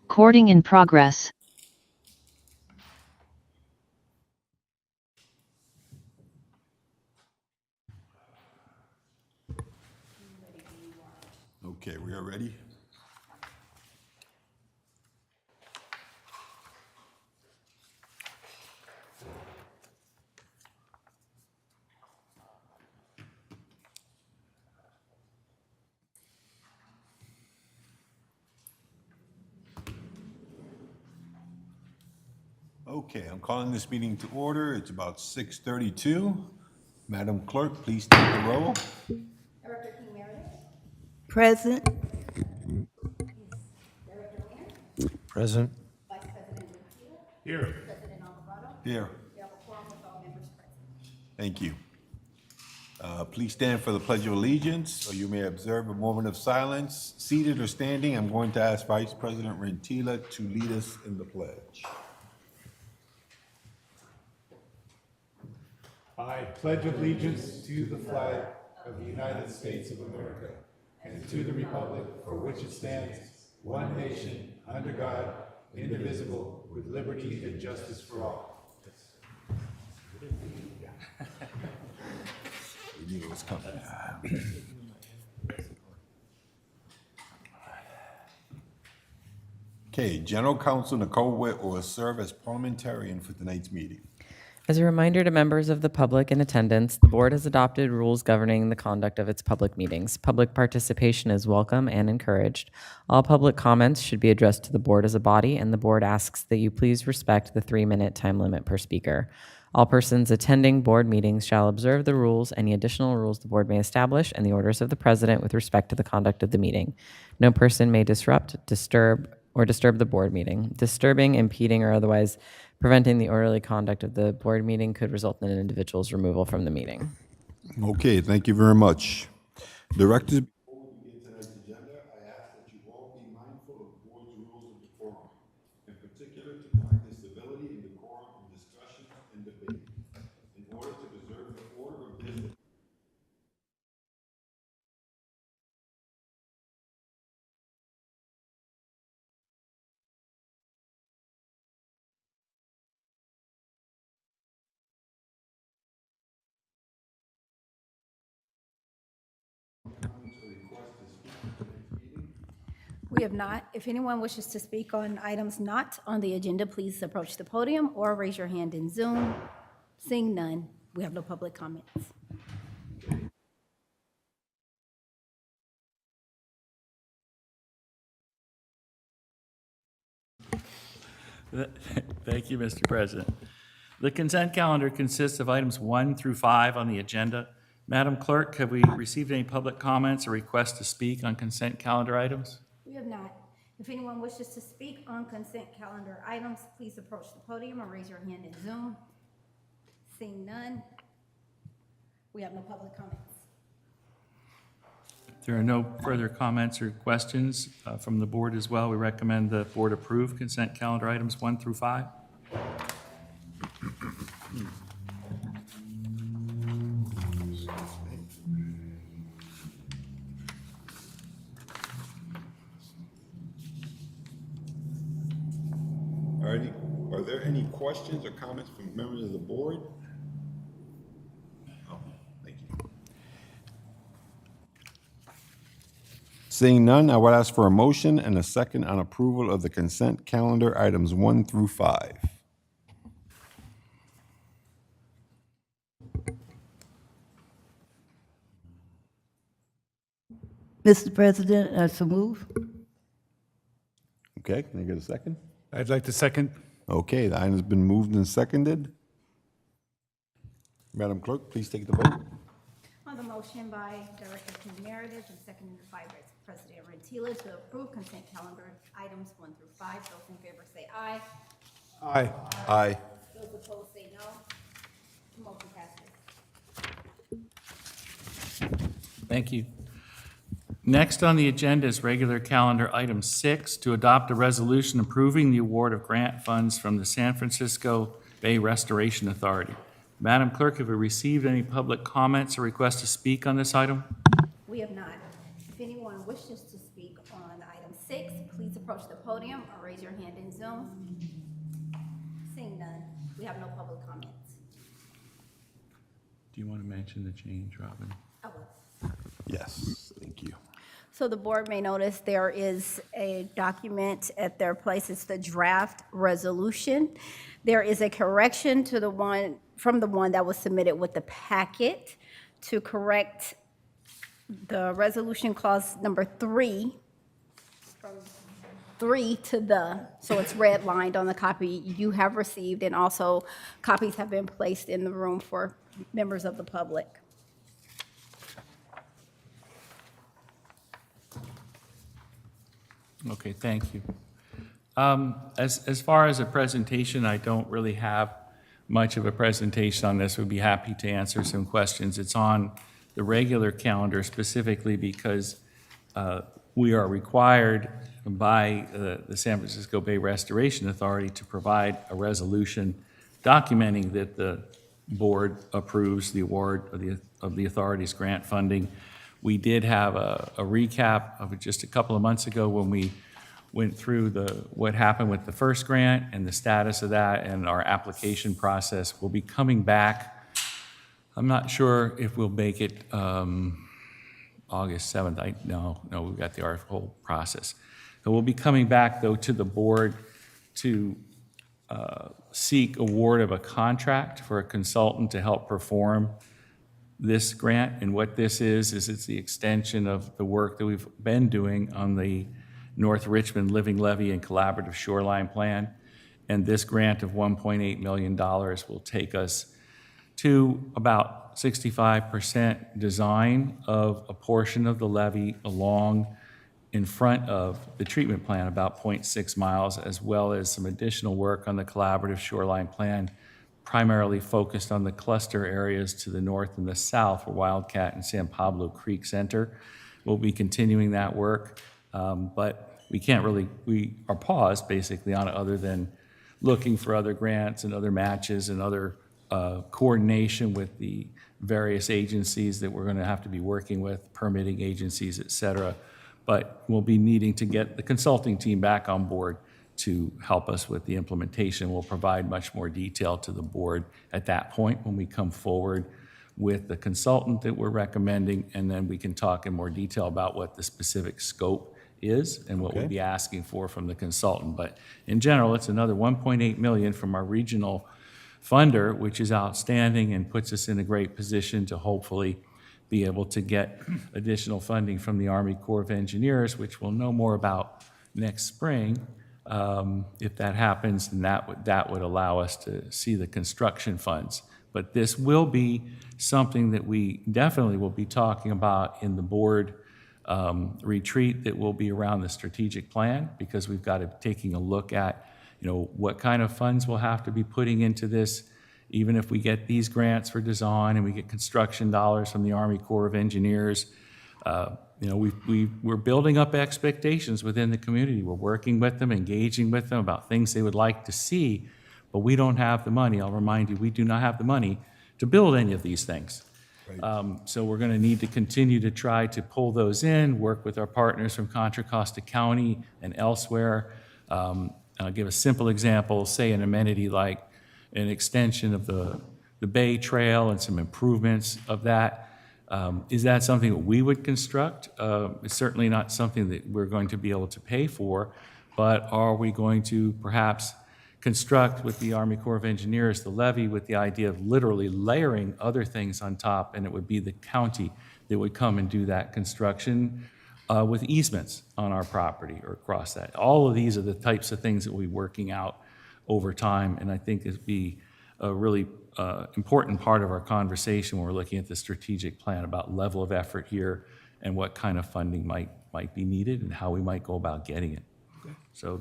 Recording in progress. Okay, we are ready. Okay, I'm calling this meeting to order. It's about 6:32. Madam Clerk, please take the roll. Director King Meredith. Present. Director Weiner. Present. Vice President Rutila. Here. President Alvarado. Here. We have a quorum with all members present. Thank you. Please stand for the Pledge of Allegiance, or you may observe a moment of silence. Seated or standing, I'm going to ask Vice President Rentila to lead us in the pledge. I pledge allegiance to the flag of the United States of America and to the republic for which it stands, one nation, under God, indivisible, with liberty and justice for all. We knew it was coming. Okay, General Counsel Nicole Witt will serve as parliamentarian for tonight's meeting. As a reminder to members of the public in attendance, the board has adopted rules governing the conduct of its public meetings. Public participation is welcome and encouraged. All public comments should be addressed to the board as a body, and the board asks that you please respect the 3-minute time limit per speaker. All persons attending board meetings shall observe the rules, any additional rules the board may establish, and the orders of the president with respect to the conduct of the meeting. No person may disrupt, disturb the board meeting. Disturbing, impeding, or otherwise preventing the orderly conduct of the board meeting could result in an individual's removal from the meeting. Okay, thank you very much. Directors, before we begin tonight's agenda, I ask that you all be mindful of the board's rules of decorum, in particular to practice civility and decorum in discussions and debate, in order to preserve the order of business. We have not. If anyone wishes to speak on items not on the agenda, please approach the podium or raise your hand in Zoom. Seeing none, we have no public comments. Thank you, Mr. President. The consent calendar consists of items 1 through 5 on the agenda. Madam Clerk, have we received any public comments or requests to speak on consent calendar items? We have not. If anyone wishes to speak on consent calendar items, please approach the podium or raise your hand in Zoom. Seeing none, we have no public comments. If there are no further comments or questions from the board as well, we recommend the board approve consent calendar items 1 through 5. Are there any questions or comments from members of the board? Oh, thank you. Seeing none, I would ask for a motion and a second on approval of the consent calendar items 1 through 5. Mr. President, I so move. Okay, can I get a second? I'd like to second. Okay, the item has been moved and seconded. Madam Clerk, please take the vote. On the motion by Director King Meredith and seconded by Vice President Rentila to approve consent calendar items 1 through 5, those in favor say aye. Aye. Aye. Those opposed say no. Motion passes. Thank you. Next on the agenda is regular calendar item 6, to adopt a resolution approving the award of grant funds from the San Francisco Bay Restoration Authority. Madam Clerk, have we received any public comments or requests to speak on this item? We have not. If anyone wishes to speak on item 6, please approach the podium or raise your hand in Zoom. Seeing none, we have no public comments. Do you want to mention the change, Robin? I will. Yes, thank you. So the board may notice there is a document at their place. It's the draft resolution. There is a correction to the one, from the one that was submitted with the packet to correct the resolution clause number 3, from 3 to the, so it's redlined on the copy you have received, and also copies have been placed in the room for members of the public. Okay, thank you. As far as a presentation, I don't really have much of a presentation on this. We'd be happy to answer some questions. It's on the regular calendar specifically because we are required by the San Francisco Bay Restoration Authority to provide a resolution documenting that the board approves the award of the authority's grant funding. We did have a recap of it just a couple of months ago when we went through what happened with the first grant and the status of that and our application process. We'll be coming back. I'm not sure if we'll make it August 7th. No, we've got the whole process. So we'll be coming back, though, to the board to seek award of a contract for a consultant to help perform this grant. And what this is it's the extension of the work that we've been doing on the North Richmond Living Levee and Collaborative Shoreline Plan. And this grant of $1.8 million will take us to about 65% design of a portion of the levee along in front of the treatment plant, about 0.6 miles, as well as some additional work on the Collaborative Shoreline Plan, primarily focused on the cluster areas to the north and the south where Wildcat and San Pablo Creek Center. We'll be continuing that work, but we are paused basically on it other than looking for other grants and other matches and other coordination with the various agencies that we're going to have to be working with, permitting agencies, et cetera. But we'll be needing to get the consulting team back on board to help us with the implementation. We'll provide much more detail to the board at that point when we come forward with the consultant that we're recommending, and then we can talk in more detail about what the specific scope is and what we'll be asking for from the consultant. But in general, it's another $1.8 million from our regional funder, which is outstanding and puts us in a great position to hopefully be able to get additional funding from the Army Corps of Engineers, which we'll know more about next spring. If that happens, then that would allow us to see the construction funds. But this will be something that we definitely will be talking about in the board retreat that will be around the strategic plan, because we've got to be taking a look at, what kind of funds we'll have to be putting into this. Even if we get these grants for design and we get construction dollars from the Army Corps of Engineers, we're building up expectations within the community. We're working with them, engaging with them about things they would like to see, but we don't have the money. I'll remind you, we do not have the money to build any of these things. So we're going to need to continue to try to pull those in, work with our partners from Contra Costa County and elsewhere. I'll give a simple example, say an amenity like an extension of the Bay Trail and some improvements of that. Is that something that we would construct? It's certainly not something that we're going to be able to pay for, but are we going to perhaps construct with the Army Corps of Engineers the levee with the idea of literally layering other things on top, and it would be the county that would come and do that construction with easements on our property or across that. All of these are the types of things that we'll be working out over time, and I think it'd be a really important part of our conversation when we're looking at the strategic plan about level of effort here and what kind of funding might be needed and how we might go about getting it. Okay. So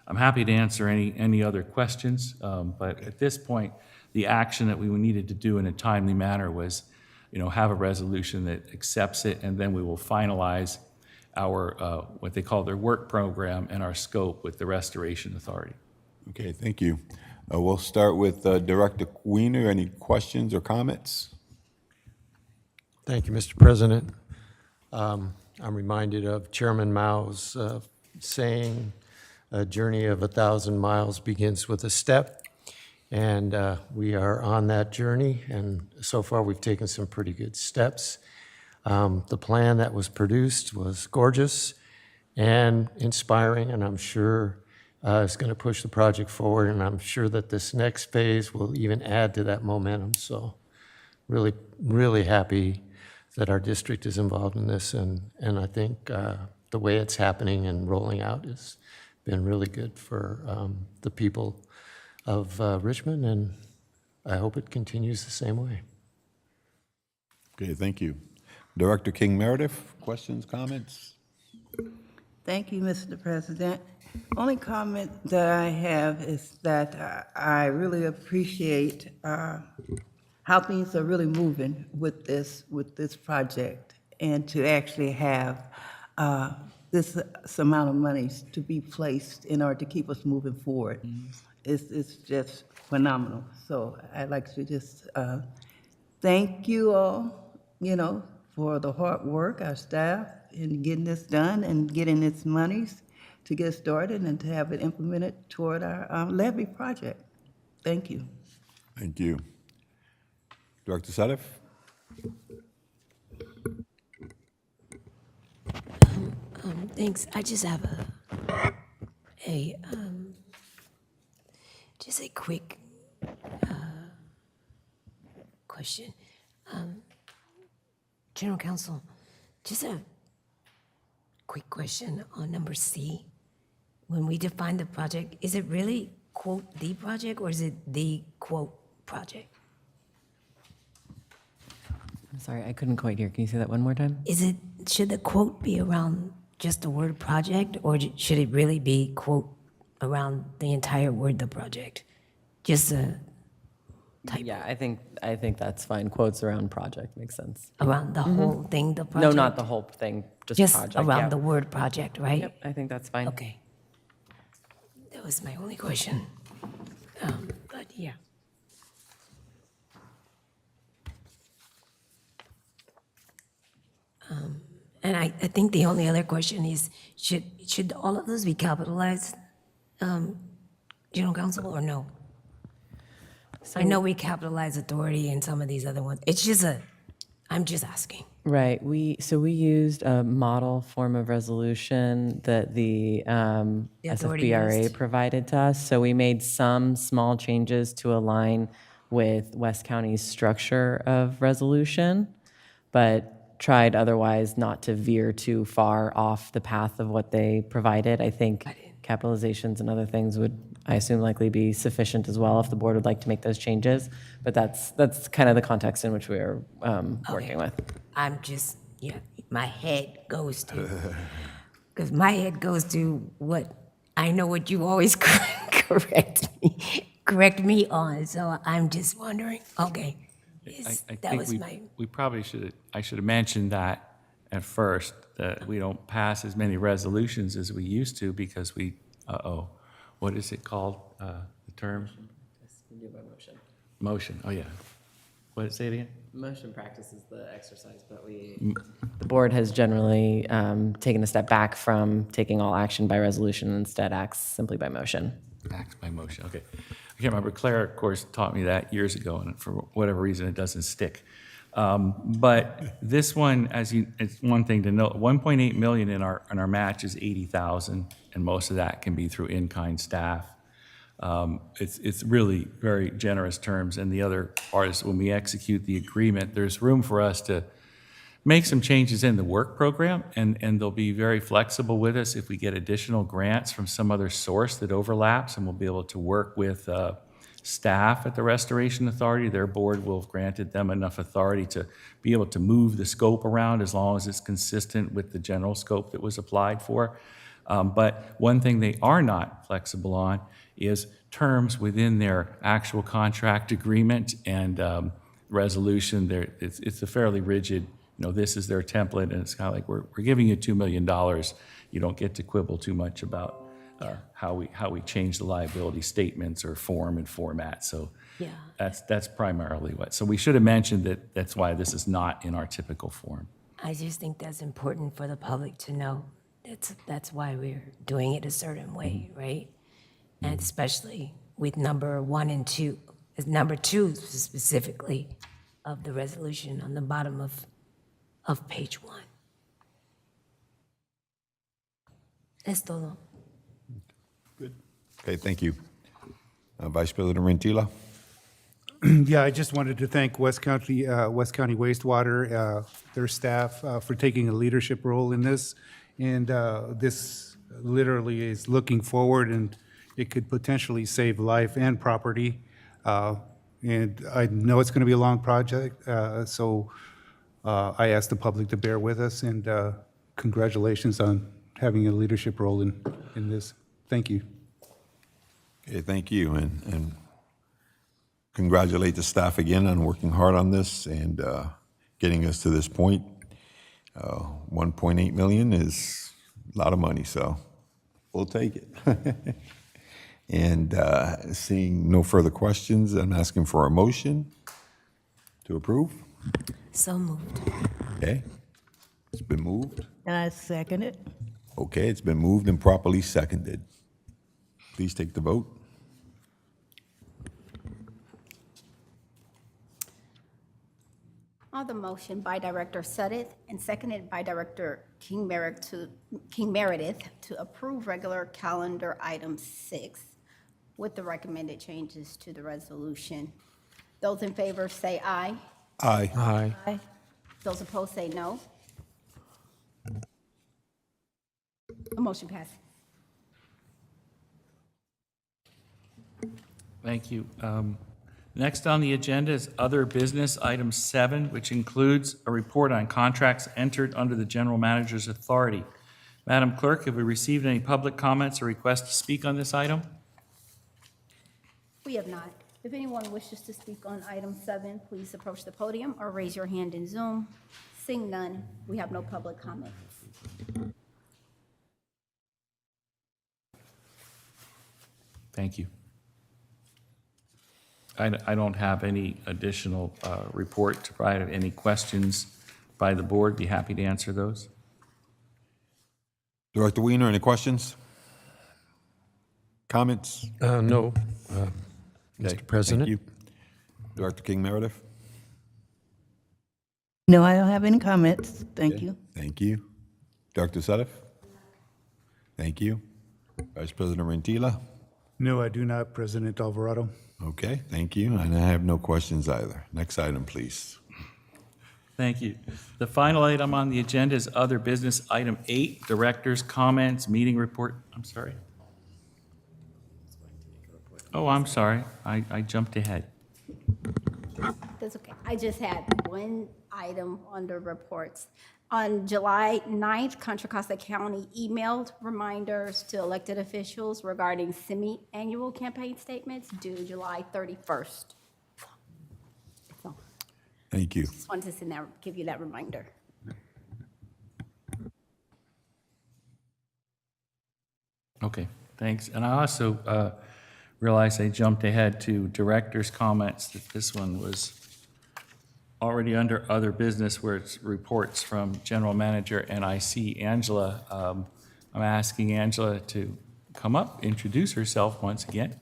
I'm happy to answer any other questions, but at this point, the action that we needed to do in a timely manner was, have a resolution that accepts it, and then we will finalize our, what they call their work program and our scope with the Restoration Authority. Okay, thank you. We'll start with Director Wiener. Any questions or comments? Thank you, Mr. President. I'm reminded of Chairman Mao's saying, "A journey of 1,000 miles begins with a step." And we are on that journey, and so far we've taken some pretty good steps. The plan that was produced was gorgeous and inspiring, and I'm sure it's going to push the project forward, and I'm sure that this next phase will even add to that momentum. So really, really happy that our district is involved in this, and I think the way it's happening and rolling out has been really good for the people of Richmond, and I hope it continues the same way. Okay, thank you. Director King Meredith, questions, comments? Thank you, Mr. President. Only comment that I have is that I really appreciate how things are really moving with this project, and to actually have this amount of money to be placed in order to keep us moving forward. It's just phenomenal. So I'd like to just thank you all, for the hard work, our staff, in getting this done and getting its monies to get started and to have it implemented toward our levy project. Thank you. Thank you. Director Sadef? Thanks. I just have just a quick question. General Counsel, just a quick question on number C. When we define the project, is it really, quote, the project, or is it the, quote, project? I'm sorry, I couldn't quite hear. Can you say that one more time? Should the quote be around just the word project, or should it really be, quote, around the entire word, the project? Just a type. Yeah, I think that's fine. Quotes around project makes sense. Around the whole thing, the No, project? not the whole thing, just Just project. around yeah. the word project, right? Yep, I think that's fine. Okay. That was my only question. But yeah. And I think the only other question is, should all of those be capitalized, General Counsel, or no? I know we capitalize authority and some of these other ones. It's just I'm just asking. Right. We used a model form of resolution that the authority SFBRA used. provided to us. So we made some small changes to align with West County's structure of resolution, but tried otherwise not to veer too far off the path of what they provided. I think capitalizations and other things would, I assume, likely be sufficient as well if the board would like to make those changes. But that's kind of the context in which we are working with. I'm just, my head goes to, because my head goes to what, I know what you always correct me on, so I'm just wondering, okay. I That think was my, we probably I should have mentioned that at first, that we don't pass as many resolutions as we used to because we, what is it called, the term? Motion, oh yeah. What, say it again? Motion practice is the exercise, but the board has generally taken a step back from taking all action by resolution and instead acts simply by motion. Acts by motion, okay. I can't remember, Claire, of course, taught me that years ago, and for whatever reason, it doesn't stick. But this one, it's one thing to note, 1.8 million in our match is 80,000, and most of that can be through in-kind staff. It's really very generous terms, and the other part is when we execute the agreement, there's room for us to make some changes in the work program, and they'll be very flexible with us if we get additional grants from some other source that overlaps, and we'll be able to work with staff at the Restoration Authority. Their board will have granted them enough authority to be able to move the scope around as long as it's consistent with the general scope that was applied for. But one thing they are not flexible on is terms within their actual contract agreement and resolution. It's a fairly rigid, this is their template, and it's kind of like, we're giving you $2 million. You don't get to quibble too much about how we change the liability statements or form and format. So Yeah. that's primarily what. So we should have mentioned that that's why this is not in our typical form. I just think that's important for the public to know. That's why we're doing it a certain way, right? And especially with number 1 and 2, number 2 specifically of the resolution on the bottom of page 1. Es todo. Okay, thank you. Vice President Rentila? Yeah, I just wanted to thank West County Wastewater, their staff, for taking a leadership role in this. And this literally is looking forward, and it could potentially save life and property. And I know it's going to be a long project, so I ask the public to bear with us, and congratulations on having a leadership role in this. Thank you. Okay, thank you, and congratulate the staff again on working hard on this and getting us to this point. 1.8 million is a lot of money, so we'll take it. And seeing no further questions, I'm asking for a motion to approve. So moved. Okay, it's been moved. And I second it. Okay, it's been moved and properly seconded. Please take the vote. On the motion by Director Suddeth and seconded by Director King Meredith to approve regular calendar item 6 with the recommended changes to the resolution. Those in favor say aye. Aye. Aye. Aye. Those opposed say no. The motion passes. Thank you. Next on the agenda is other business, item 7, which includes a report on contracts entered under the general manager's authority. Madam Clerk, have we received any public comments or requests to speak on this item? We have not. If anyone wishes to speak on item 7, please approach the podium or raise your hand in Zoom. Seeing none, we have no public comment. Thank you. I don't have any additional report to provide. Any questions by the board? Be happy to answer those. Director Weiner, any questions? Comments? No, Okay, Mr. President. Thank you. Director King Meredith? No, I don't have any comments. Thank you. Thank you. Dr. Suddeth? Thank you. Vice President Rentila? No, I do not, President Alvarado. Okay, thank you. And I have no questions either. Next item, please. Thank you. The final item on the agenda is other business, item 8, director's comments, meeting report. I'm sorry. Oh, I'm sorry. I jumped ahead. That's okay. I just had one item under reports. On July 9th, Contra Costa County emailed reminders to elected officials regarding semi-annual campaign statements due July 31st. So, Thank you. just wanted to send that, give you that reminder. Okay, thanks. And I also realized I jumped ahead to director's comments, that this one was already under other business where it's reports from general manager, and I see Angela. I'm asking Angela to come up, introduce herself once again,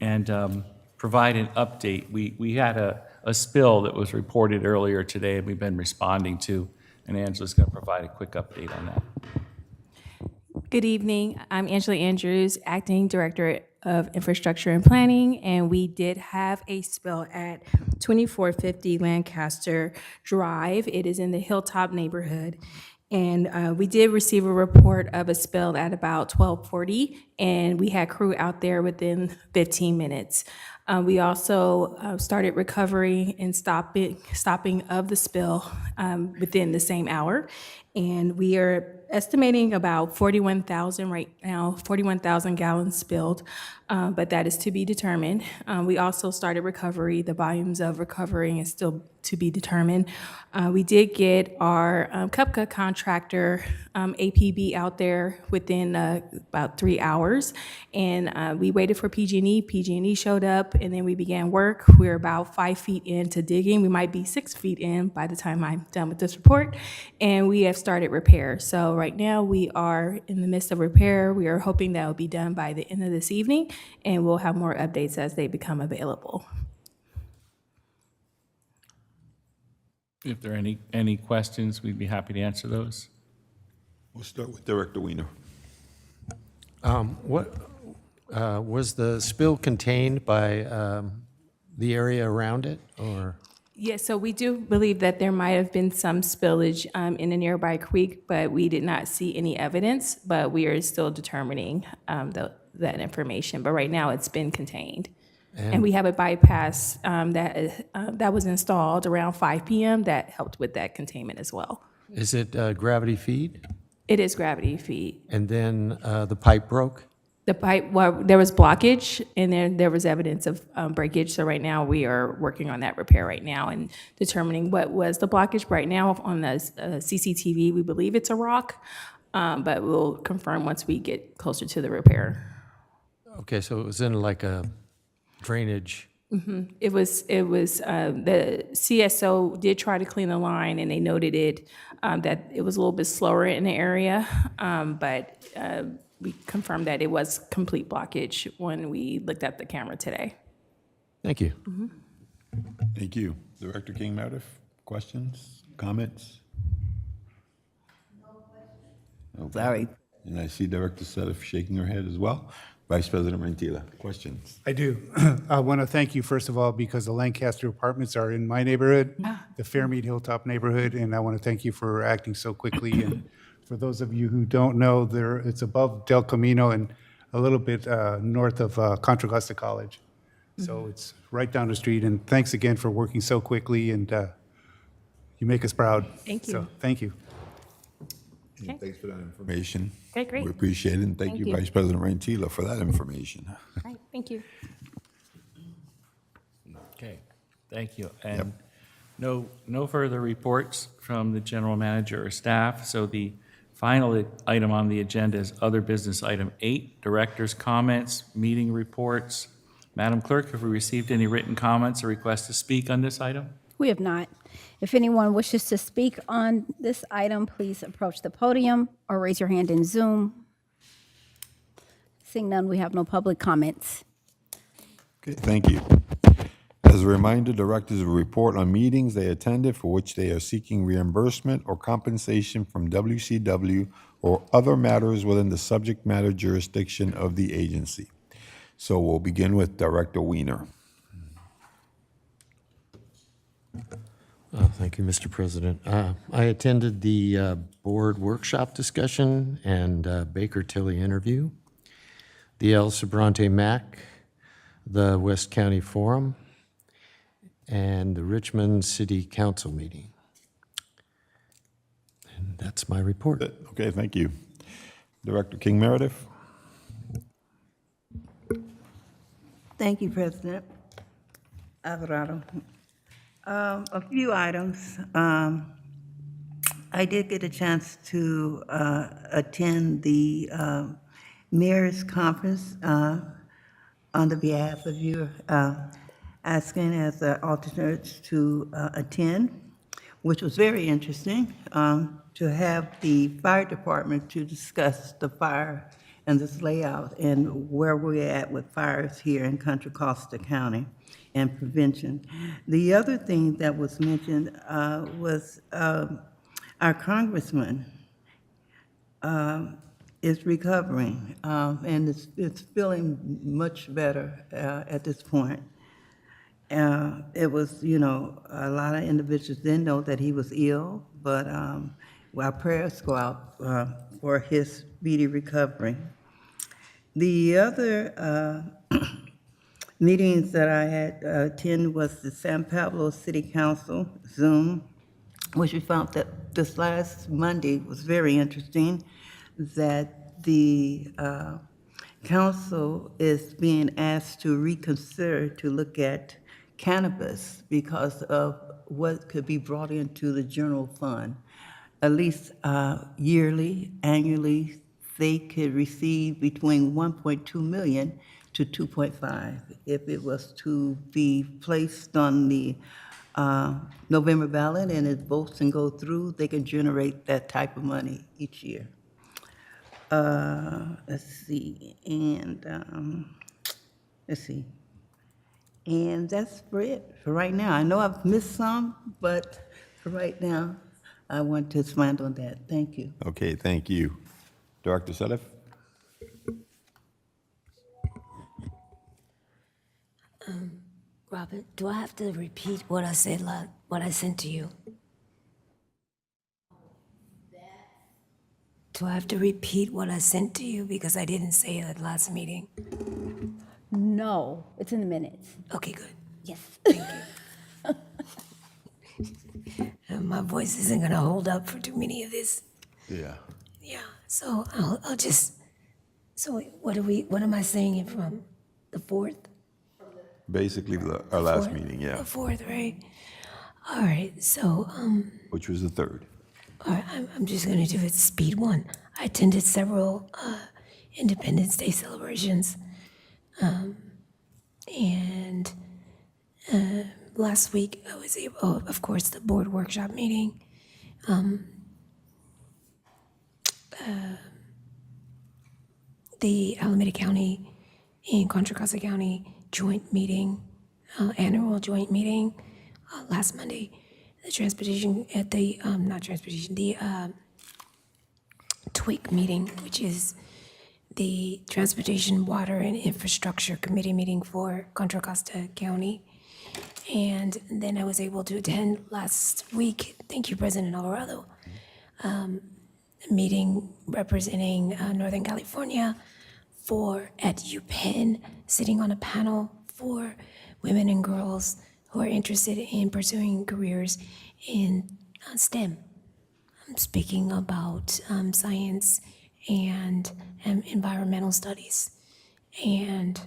and provide an update. We had a spill that was reported earlier today, and we've been responding to, and Angela's going to provide a quick update on that. Good evening. I'm Angela Andrews, Acting Director of Infrastructure and Planning, and we did have a spill at 2450 Lancaster Drive. It is in the Hilltop neighborhood. And we did receive a report of a spill at about 12:40, and we had crew out there within 15 minutes. We also started recovery and stopping of the spill within the same hour. And we are estimating about 41,000 right now, 41,000 gallons spilled, but that is to be determined. We also started recovery. The volumes of recovering is still to be determined. We did get our Cupca contractor, APB, out there within about 3 hours, and we waited for PG&E. PG&E showed up, and then we began work. We're about 5 feet into digging. We might be 6 feet in by the time I'm done with this report, and we have started repair. So right now, we are in the midst of repair. We are hoping that will be done by the end of this evening, and we'll have more updates as they become available. If there are any questions, we'd be happy to answer those. We'll start with Director Weiner. What, was the spill contained by the area around it, or? Yes, so we do believe that there might have been some spillage in a nearby creek, but we did not see any evidence, but we are still determining that information. But right now, it's been contained. And we have a bypass that was installed around 5 p.m. that helped with that containment as well. Is it gravity feed? It is gravity feed. And then the pipe broke? The pipe, well, there was blockage, and then there was evidence of breakage. So right now, we are working on that repair right now and determining what was the blockage. Right now, on the CCTV, we believe it's a rock, but we'll confirm once we get closer to the repair. Okay, so it was in like a drainage. It was the CSO did try to clean the line, and they noted it, that it was a little bit slower in the area, but we confirmed that it was complete blockage when we looked at the camera today. Thank you. Thank you. Director King Meredith, questions, comments? Okay. Sorry. And I see Director Sedif shaking her head as well. Vice President Rantila, questions? I do. I want to thank you, first of all, because the Lancaster apartments are in my neighborhood, the Fairmead Hilltop neighborhood, and I want to thank you for acting so quickly. And for those of you who don't know, it's above Del Camino and a little bit north of Contra Costa College. So it's right down the street. And thanks again for working so quickly, and you make us proud. Thank you. So thank you. Okay. Thanks for that information. Okay, great. We appreciate it, and thank you, you. Vice President Rantila, for that information. All right, thank you. Okay, thank you. And no further reports from the general manager or staff. So the final item on the agenda is other business item 8, director's comments, meeting reports. Madam Clerk, have we received any written comments or requests to speak on this item? We have not. If anyone wishes to speak on this item, please approach the podium or raise your hand in Zoom. Seeing none, we have no public comments. Okay, thank you. As a reminder, directors will report on meetings they attended for which they are seeking reimbursement or compensation from WCW or other matters within the subject matter jurisdiction of the agency. So we'll begin with Director Weiner. Thank you, Mr. President. I attended the board workshop discussion and Baker Tilly interview, the El Sobrante Mac, the West County Forum, and the Richmond City Council meeting. And that's my report. Okay, thank you. Director King Meredith. Thank you, President Alvarado. A few items. I did get a chance to attend the mayor's conference on the behalf of you, asking as alternates to attend, which was very interesting, to have the fire department to discuss the fire and this layout and where we're at with fires here in Contra Costa County and prevention. The other thing that was mentioned was our congressman is recovering, and it's feeling much better at this point. It was, a lot of individuals didn't know that he was ill, but our prayers go out for his speedy recovery. The other meetings that I had attended was the San Pablo City Council Zoom which we found that this last Monday was very interesting, that the council is being asked to reconsider to look at cannabis because of what could be brought into the general fund. At least yearly, annually, they could receive between 1.2 million to 2.5. If it was to be placed on the November ballot and it votes and go through, they can generate that type of money each year. Let's see, and and that's for it for right now. I know I've missed some, but for right now, I want to expand on that. Thank you. Okay, thank you. Director Salif? Robert, do I have to repeat what I said, what I sent to you? Do I have to repeat what I sent to you because I didn't say it at last meeting? No, it's in the minutes. Okay, good. Yes. Thank you. My voice isn't gonna hold up for too many of this. Yeah. Yeah, so I'll just, so what am I saying it from? The 4th? Basically, our last 4th? meeting, yeah, The 4th, right? All right, so, which was the 3rd. all right, I'm just gonna do it speed one. I attended several Independence Day celebrations. And last week I was able, oh, of course, the board workshop meeting. The Alameda County and Contra Costa County joint meeting, annual joint meeting last Monday. The transportation at the, not transportation, the TWIC meeting, which is the Transportation, Water, and Infrastructure Committee meeting for Contra Costa County. And then I was able to attend last week, thank you, President Alvarado, a meeting representing Northern California at UPenn, sitting on a panel for women and girls who are interested in pursuing careers in STEM. I'm speaking about science and environmental studies. And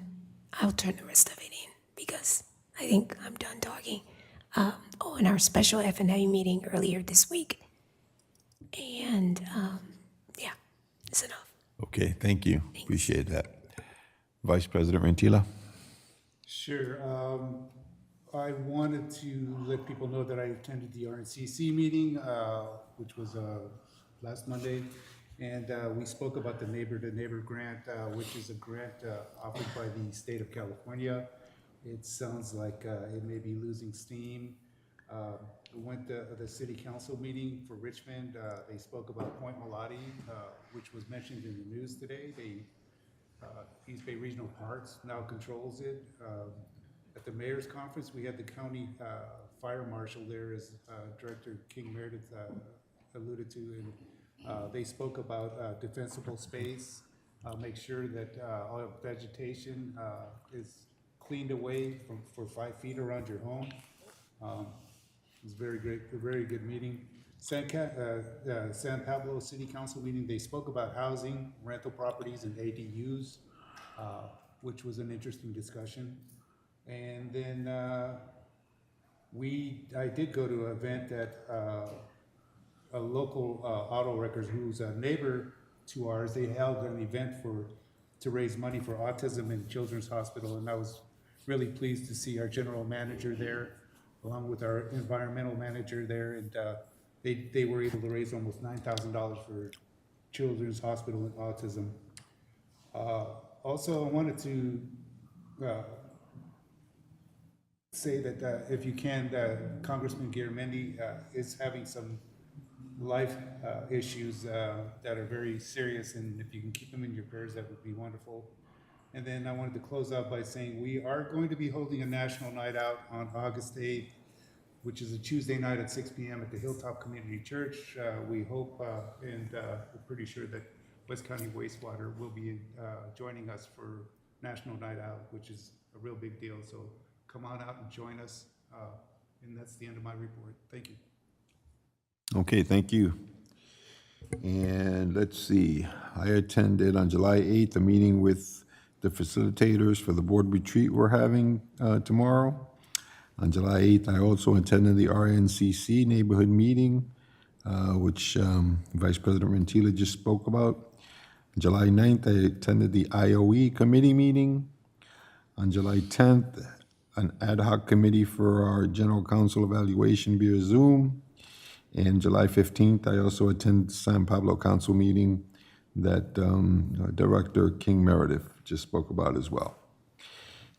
I'll turn the rest of it in because I think I'm done talking. In our special F&A meeting earlier this week. And yeah, it's enough. Okay, thank you. Appreciate that. Vice President Rentila? Sure. I wanted to let people know that I attended the RNCC meeting, which was last Monday, and we spoke about the Neighbor to Neighbor grant, which is a grant offered by the state of California. It sounds like it may be losing steam. We went to the city council meeting for Richmond. They spoke about Point Mulati, which was mentioned in the news today. East Bay Regional Parks now controls it. At the mayor's conference, we had the county fire marshal there, as Director King Meredith alluded to, and they spoke about defensible space, make sure that all vegetation is cleaned away for 5 feet around your home. It was very great, a very good meeting. San Pablo City Council meeting, they spoke about housing, rental properties, and ADUs, which was an interesting discussion. And then I did go to an event at a local auto wreckers who's a neighbor to ours. They held an event to raise money for autism in Children's Hospital, and I was really pleased to see our general manager there, along with our environmental manager there, and they were able to raise almost $9,000 for Children's Hospital and autism. Also, I wanted to say that if you can, Congressman Garamendi is having some life issues that are very serious, and if you can keep them in your prayers, that would be wonderful. And then I wanted to close out by saying we are going to be holding a national night out on August 8th, which is a Tuesday night at 6 p.m. at the Hilltop Community Church. We hope and we're pretty sure that West County Wastewater will be joining us for National Night Out, which is a real big deal. So come on out and join us. And that's the end of my report. Thank you. Okay, thank you. And let's see, I attended on July 8th a meeting with the facilitators for the board retreat we're having tomorrow. On July 8th, I also attended the RNCC neighborhood meeting, which Vice President Rentila just spoke about. July 9th, I attended the IOE committee meeting. On July 10th, an ad hoc committee for our general counsel evaluation via Zoom. And July 15th, I also attended San Pablo Council meeting that Director King Meredith just spoke about as well.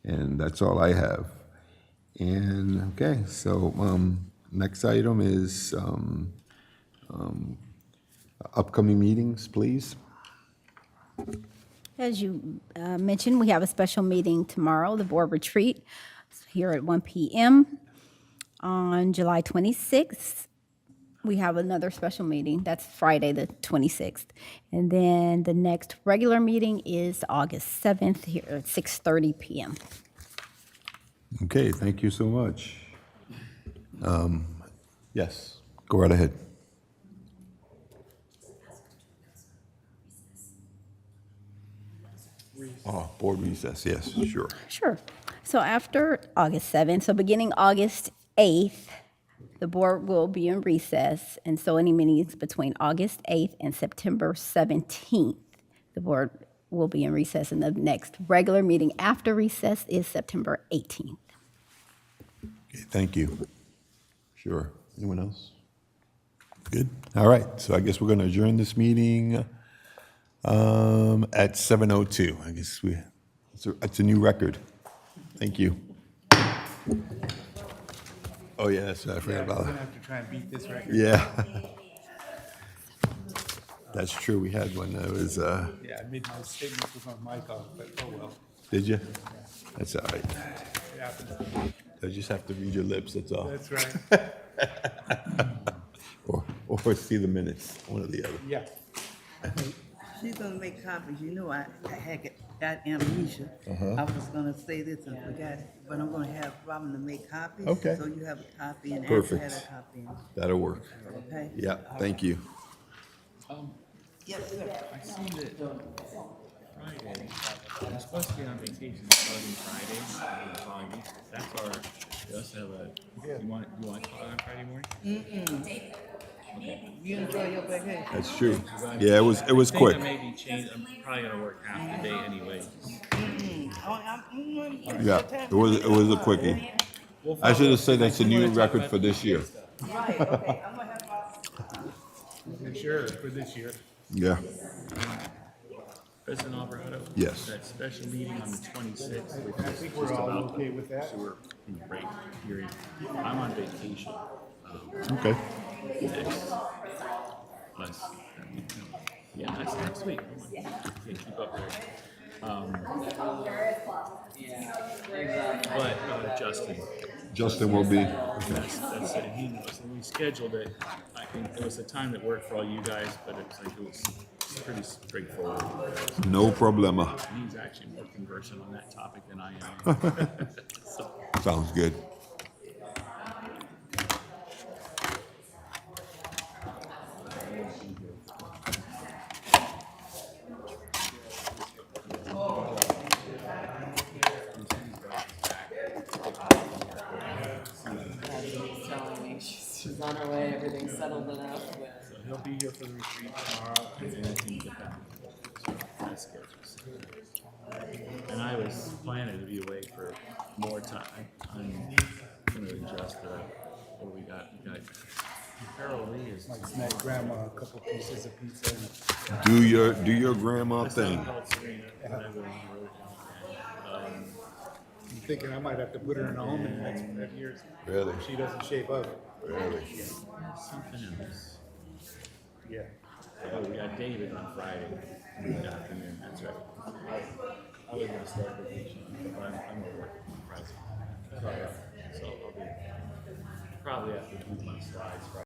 And that's all I have. And, okay, so next item is upcoming meetings, please. As you mentioned, we have a special meeting tomorrow, the board retreat, here at 1 p.m. On July 26th, we have another special meeting. That's Friday, the 26th. And then the next regular meeting is August 7th, here at 6:30 p.m. Okay, thank you so much. Yes, go right ahead. Oh, board recess, yes, sure. Sure. So after August 7th, so beginning August 8th, the board will be in recess. And so any meetings between August 8th and September 17th, the board will be in recess. And the next regular meeting after recess is September 18th. Okay, thank you. Sure. Anyone else? Good. All right, so I guess we're going to adjourn this meeting at 7:02. I guess it's a new record. Thank you. Oh, yes, I forgot We're about gonna that. have to try and beat this record. Yeah. That's true, we had one that was, Yeah, I made my statements with my mic off, but oh well, did you? That's all right. it happens. I just have to read your lips, that's all. That's right. Or see the minutes, one or the other. Yeah. She's gonna make copies, you know, I got amnesia. I was gonna say this and forgot it, but I'm gonna have Robin to make copies. Okay. So you have a copy and Perfect. Andrew had a copy, That'll work. okay? Yeah, thank you. Yes, sir. I see that Friday, I'm supposed to be on vacation starting Friday, the following week. That's our, we also have a, you want to talk on Friday morning? You enjoy your vacation. That's true. Yeah, it was I think quick. I may be changed, I'm probably gonna work half the day anyway. Yeah, it was a quickie. I should have said that's a new record for this year. Right, okay, I'm gonna have For sure, for this year. Yeah, President Alvarado? Yes. That special meeting on the 26th, which I is think we're just all about okay with that. sewer break period. I'm on vacation. okay. Next. Plus, yeah, that's next week. Yeah, keep up there. But Justin Justin will be, that's it. He knows. And we scheduled it. I think it was a time that worked for all you guys, but it was pretty straightforward. no problema. He's actually more conversant on that topic than I am. So, Sounds good. telling me she's on her way, everything's settled enough. so he'll be here for the retreat tomorrow, and then I can get back. So that's schedules. And I was planning to be away for more time. I'm gonna adjust what we got. We got Carol Lee is. Like snack grandma a couple pieces of pizza. And Do your grandma thing. Called Serena. And I wrote it down. I'm thinking I might have to put her in a home in the next 5 years. Really? If she doesn't shape up. Really? Something else. Yeah. Oh, we got David on Friday in the afternoon. That's right. I was gonna start vacation, but I'm gonna work on Friday. So I'll be probably have to do my slides Friday.